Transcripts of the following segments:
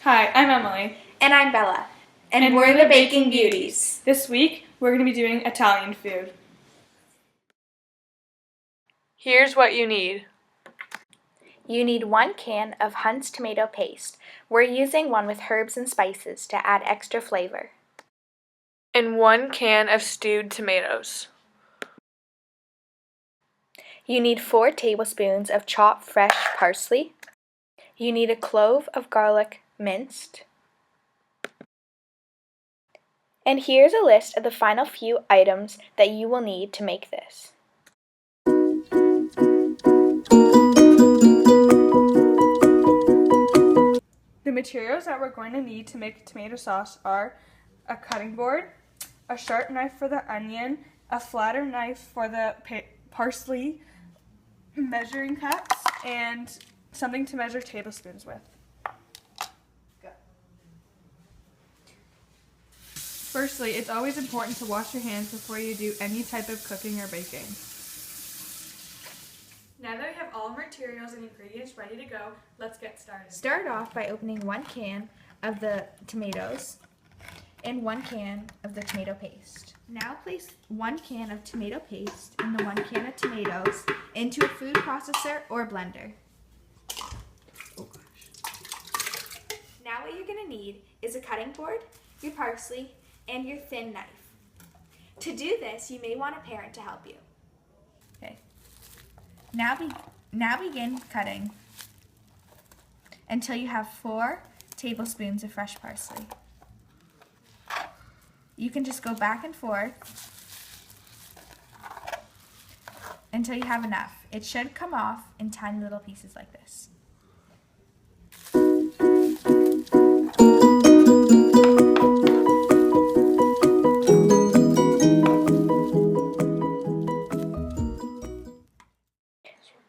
Hi, I'm Emily. And I'm Bella. And we're the Baking Beauties. This week, we're going to be doing Italian food. Here's what you need. You need 1 can of Hunt's tomato paste. We're using one with herbs and spices to add extra flavor. And 1 can of stewed tomatoes. You need 4 tablespoons of chopped fresh parsley. You need a clove of garlic minced. And here's a list of the final few items that you will need to make this. The materials that we're going to need to make tomato sauce are a cutting board, a sharp knife for the onion, a flatter knife for the parsley, measuring cups, and something to measure tablespoons with. Firstly, it's always important to wash your hands before you do any type of cooking or baking. Now that we have all materials and ingredients ready to go, let's get started. Start off by opening 1 can of the tomatoes and 1 can of the tomato paste. Now place 1 can of tomato paste and the 1 can of tomatoes into a food processor or blender. Now what you're going to need is a cutting board, your parsley, and your thin knife. To do this, you may want a parent to help you. Okay. Now begin cutting until you have 4 tablespoons of fresh parsley. You can just go back and forth until you have enough. It should come off in tiny little pieces like this.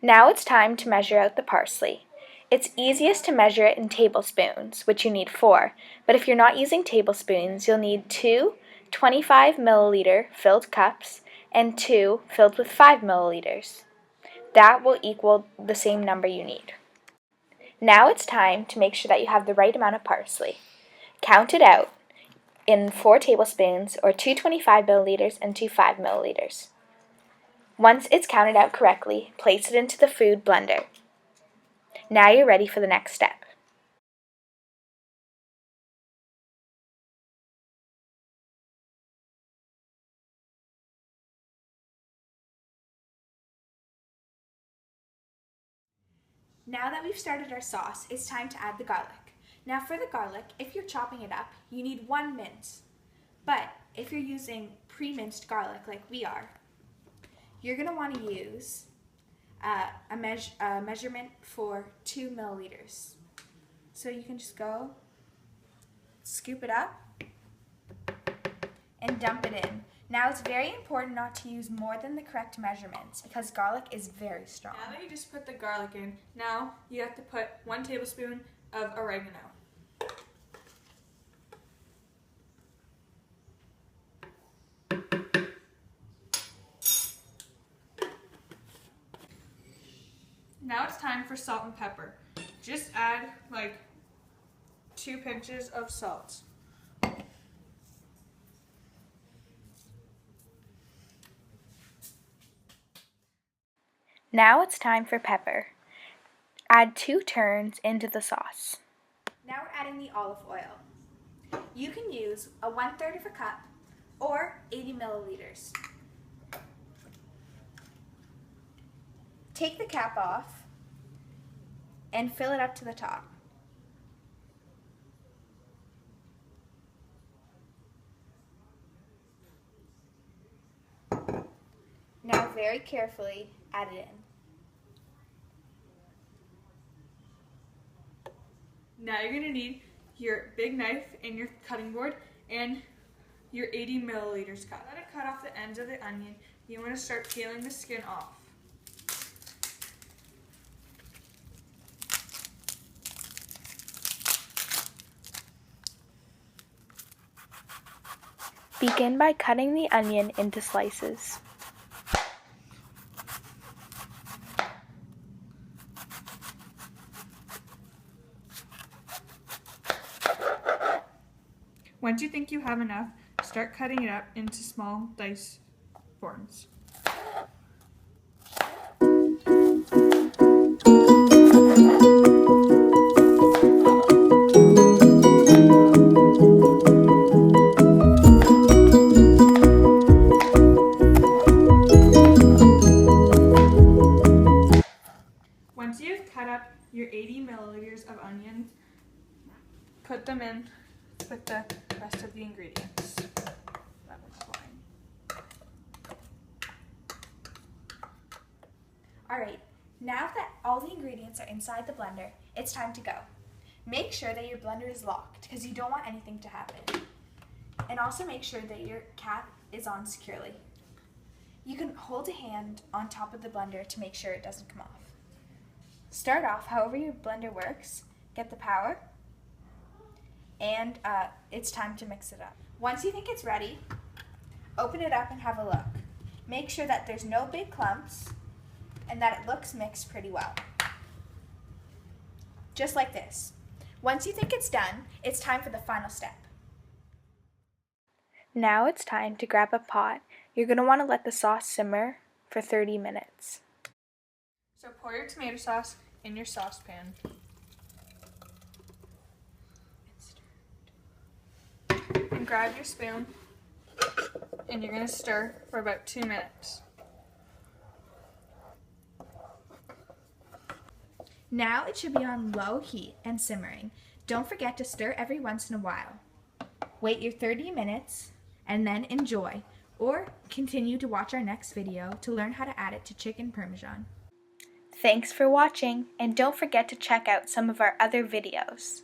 Now it's time to measure out the parsley. It's easiest to measure it in tablespoons, which you need 4, but if you're not using tablespoons, you'll need 2 25 milliliter filled cups and 2 filled with 5 milliliters. That will equal the same number you need. Now it's time to make sure that you have the right amount of parsley. Count it out in 4 tablespoons or 2 25 milliliters and 2 5 milliliters. Once it's counted out correctly, place it into the food blender. Now you're ready for the next step. Now that we've started our sauce, it's time to add the garlic. Now for the garlic, if you're chopping it up, you need 1 mince. But if you're using pre-minced garlic like we are, you're going to want to use a measurement for 2 milliliters. So you can just go, scoop it up, and dump it in. Now it's very important not to use more than the correct measurements because garlic is very strong. Now that you just put the garlic in, now you have to put 1 tablespoon of oregano. Now it's time for salt and pepper. Just add like 2 pinches of salt. Now it's time for pepper. Add 2 turns into the sauce. Now we're adding the olive oil. You can use a 1/3 of a cup or 80 milliliters. Take the cap off and fill it up to the top. Now very carefully add it in. Now you're going to need your big knife and your cutting board and your 80 milliliters cup. Now to cut off the ends of the onion, you want to start peeling the skin off. Begin by cutting the onion into slices. Once you think you have enough, start cutting it up into small dice forms. Once you've cut up your 80 milliliters of onions, put them in with the rest of the ingredients. That was fine. Alright, now that all the ingredients are inside the blender, it's time to go. Make sure that your blender is locked because you don't want anything to happen. And also make sure that your cap is on securely. You can hold a hand on top of the blender to make sure it doesn't come off. Start off however your blender works, get the power, and it's time to mix it up. Once you think it's ready, open it up and have a look. Make sure that there's no big clumps and that it looks mixed pretty well. Just like this. Once you think it's done, it's time for the final step. Now it's time to grab a pot. You're going to want to let the sauce simmer for 30 minutes. So pour your tomato sauce in your saucepan. And grab your spoon and you're going to stir for about 2 minutes. Now it should be on low heat and simmering. Don't forget to stir every once in a while. Wait your 30 minutes and then enjoy, or continue to watch our next video to learn how to add it to chicken parmesan. Thanks for watching, and don't forget to check out some of our other videos.